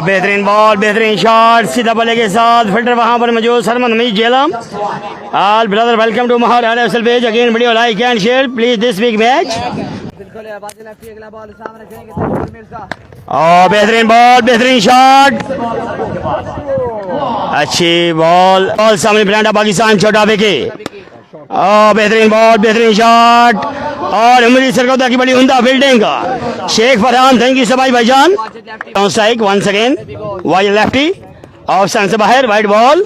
बेहतरीन बॉल, बेहतरीन शॉट, सीधा बल्ले के साथ फिल्टर वहां पर मौजूद सरमन हमीद जेलम। ऑल ब्रदर वेलकम टू महार एल page again video like and share please this big match. बेहतरीन बॉल, बेहतरीन शॉट, अच्छी बॉल, बॉल सामने ब्रांडा पाकिस्तान छोटा विकी। बेहतरीन बॉल, बेहतरीन शॉट और उमरी सरगोदा की बड़ी उम्दा fielding. Sheikh Farhan thank you so much भाईजान। Strike once again wide lefty option से बाहर वाइड बॉल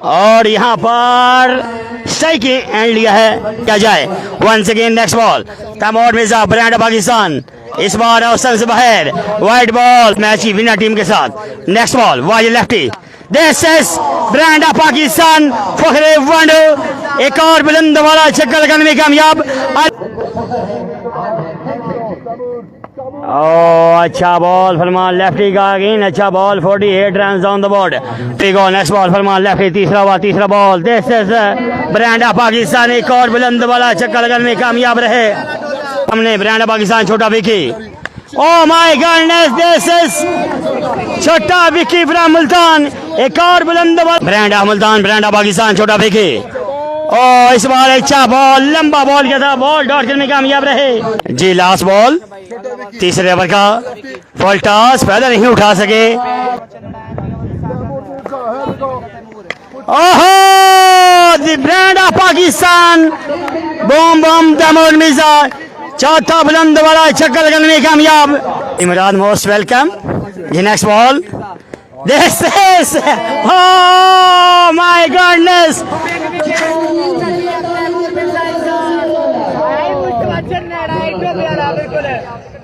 और यहाँ पर स्ट्राइक एंड लिया है क्या जाए। Once again next ball time out Mirza ब्रांडा पाकिस्तान इस बार ऑप्शन से बाहर वाइड बॉल मैच की विनर टीम के साथ। Next ball wide lefty this is ब्रांडा पाकिस्तान फखरे वंडो एक और बुलंद वाला छक्का लगाने में कामयाब। अच्छा बॉल फरमान लेफ्टी का अगेन अच्छा ball 48 run on the board. Next ball Farman lefty तीसरा बॉल दिस इज ब्रांडा पाकिस्तान एक और बुलंद वाला छक्का लगाने में कामयाब रहे। हमने ब्रांडा पाकिस्तान छोटा Vicky. Oh my goodness, this is छोटा विकी फ्रॉम मुल्तान एक और बुलंद ब्रांडा मुल्तान ब्रांडा पाकिस्तान छोटा विकी। इस बार अच्छा बॉल लंबा बॉल क्या था बॉल डॉट करने में कामयाब रहे जी। लास्ट बॉल तीसरे ओवर का फुल टॉस पहले नहीं उठा सके। ओहो ब्रांडा पाकिस्तान बम बम तैमूर मिर्जा चौथा बुलंद वाला छक्का लगाने में कामयाब। Imran most welcome ji. Next ball this is oh my goodness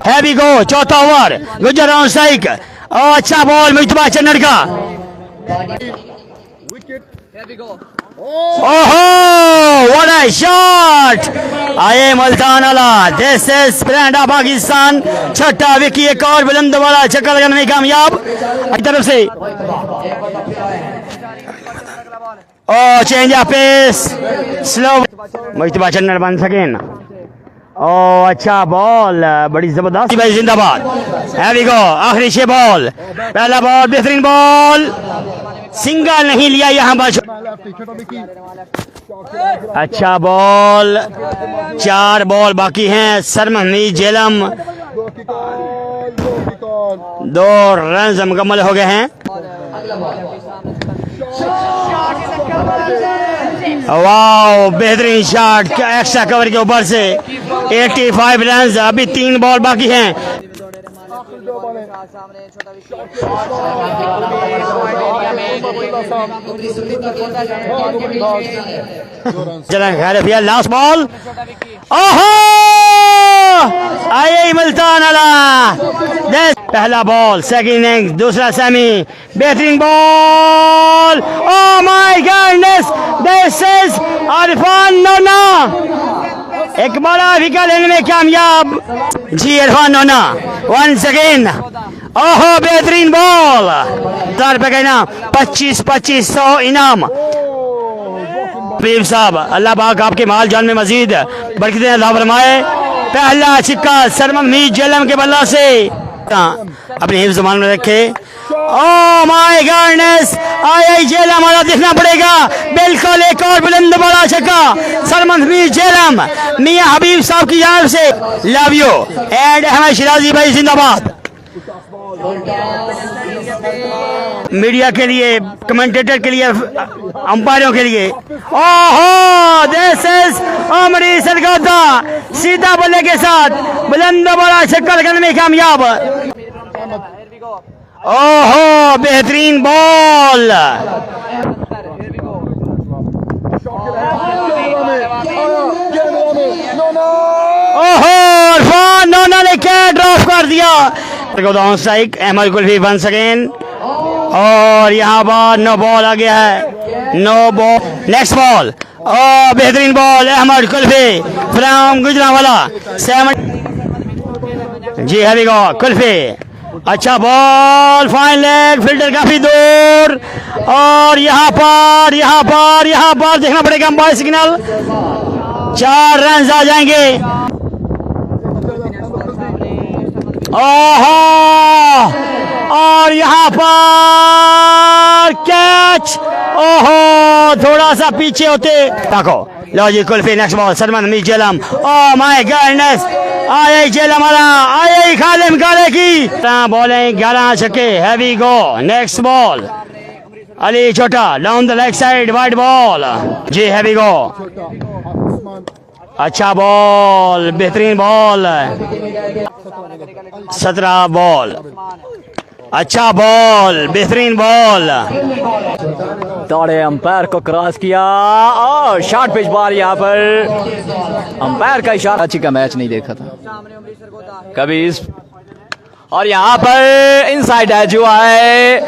heavy go चौथा ओवर गुजर ऑन स्ट्राइक। अच्छा बॉल मुस्तफा चन्नड़ का। ओहो व्हाट अ शॉट आए मुल्तान वाला। दिस इज ब्रांडा पाकिस्तान छठा विकी एक और बुलंद वाला छक्का लगाने में कामयाब एक तरफ से। Change of pace slow Mustafa Channar बन सकें। अच्छा बॉल बड़ी जबरदस्त भाई जिंदाबाद। हैवी गो आखिरी 6 बॉल पहला बॉल बेहतरीन बॉल सिंगल नहीं लिया यहाँ पर। अच्छा बॉल 4 बॉल बाकी हैं। सरमनी जेलम 2 रन मुकम्मल हो गए हैं। वाओ बेहतरीन शॉट एक्स्ट्रा कवर के ऊपर से 85 रन। अभी 3 बॉल बाकी हैं। चलें खैर लास्ट बॉल। ओहो आए मुल्तान वाला पहला बॉल सेकंड इनिंग्स दूसरा सेमी बेहतरीन ball. Oh my goodness this is Irfan Nona एक बड़ा विकेट लेने में कामयाब ji. Irfan Nona once again oho बेहतरीन बॉल 1000 रुपए का इनाम 2500 इनाम। प्रेम साहब अल्लाह पाक आपके माल जान में मजीद बरकतें अता फरमाए। पहला छिक्का सरमन हमीद जेलम के बल्ला से अपने हिफ्ज़ ज़बान में रखे। ओह माय गॉडनेस आई जेलम हमारा देखना पड़ेगा बिल्कुल एक और बुलंद बड़ा छक्का सरमन हमीद जेलम मियां हबीब साहब की जानिब से love you and Ahmad Shirazi भाई जिंदाबाद। मीडिया के लिए कमेंटेटर के लिए अंपायरों के लिए ओहो दिस इज उमरी सरगोदा सीधा बल्ले के साथ बुलंद बड़ा छक्का लगाने में कामयाब। ओहो बेहतरीन बॉल ओहो इरफान नोना ने क्या ड्रॉप कर दिया। On strike Ahmad Kulfi once again और यहाँ पर नो बॉल आ गया है नो बॉल। नेक्स्ट बॉल बेहतरीन बॉल अहमद कुल्फी फ्रॉम गुजरांवाला 7 जी हैवी गो कुल्फी। अच्छा बॉल फाइन लेग फील्डर काफी दूर और यहाँ पर देखना पड़ेगा अंपायर सिग्नल 4 रन आ जाएंगे। ओहो, और यहाँ पर कैच। ओहो, थोड़ा सा पीछे होते। ताको लो जी kulfi, next ball Salman Hamid Jhelum. Oh my goodness, आए जेलम वाला, आए खालिम गाले की बॉलिंग 11 छक्के। Heavy go, next ball Ali छोटा down the leg side, wide ball जी, हैवी गो। अच्छा बॉल, बेहतरीन बॉल, 17 बॉल, अच्छा बॉल, बेहतरीन बॉल। दौड़े, अंपायर को क्रॉस किया और शॉर्ट पिच बॉल। यहाँ पर अंपायर का इशारा, अच्छी का मैच नहीं देखा था कभी इस, और यहाँ पर इनसाइड एज हुआ है,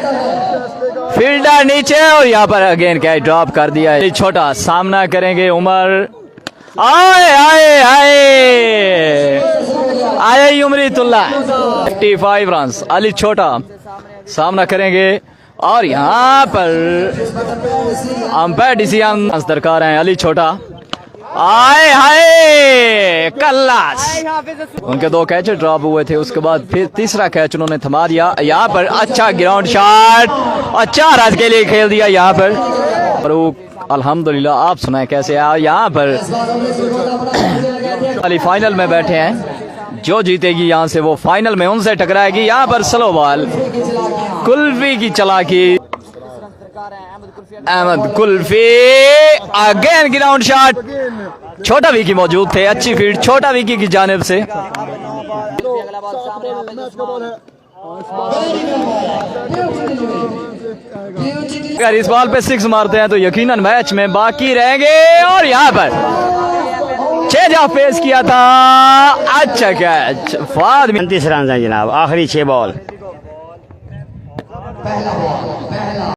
फील्डर नीचे, और यहाँ पर अगेन कैच ड्रॉप कर दिया है। छोटा सामना करेंगे उमर, आए आए आए आए उमरीतुल्ला, 55 रन। अली छोटा सामना करेंगे, और यहाँ पर अंपायर डिसीजन दरकार है। अली छोटा, आए हाय कल्लास, उनके 2 कैच ड्रॉप हुए थे, उसके बाद फिर तीसरा कैच उन्होंने थमा दिया। यहाँ पर अच्छा ग्राउंड शॉट, अच्छा रन के लिए खेल दिया यहाँ पर। अल्हम्दुलिल्लाह, आप सुनाए कैसे यहाँ पर अली फाइनल में बैठे हैं, जो जीतेगी यहाँ से वो फाइनल में उनसे टकराएगी। यहाँ पर स्लो बॉल, कुल्फी की चलाकी, अहमद कुल्फी, अगेन ग्राउंड शॉट, छोटा विकी मौजूद थे, अच्छी फील्ड छोटा विकी की जानिब से। अगर इस बॉल पे 6 मारते हैं तो यकीनन मैच में बाकी रहेंगे, और यहाँ पर चेंज ऑफ पेस किया था, अच्छा कैच। 35 रन है जनाब, आखिरी 6 बॉल।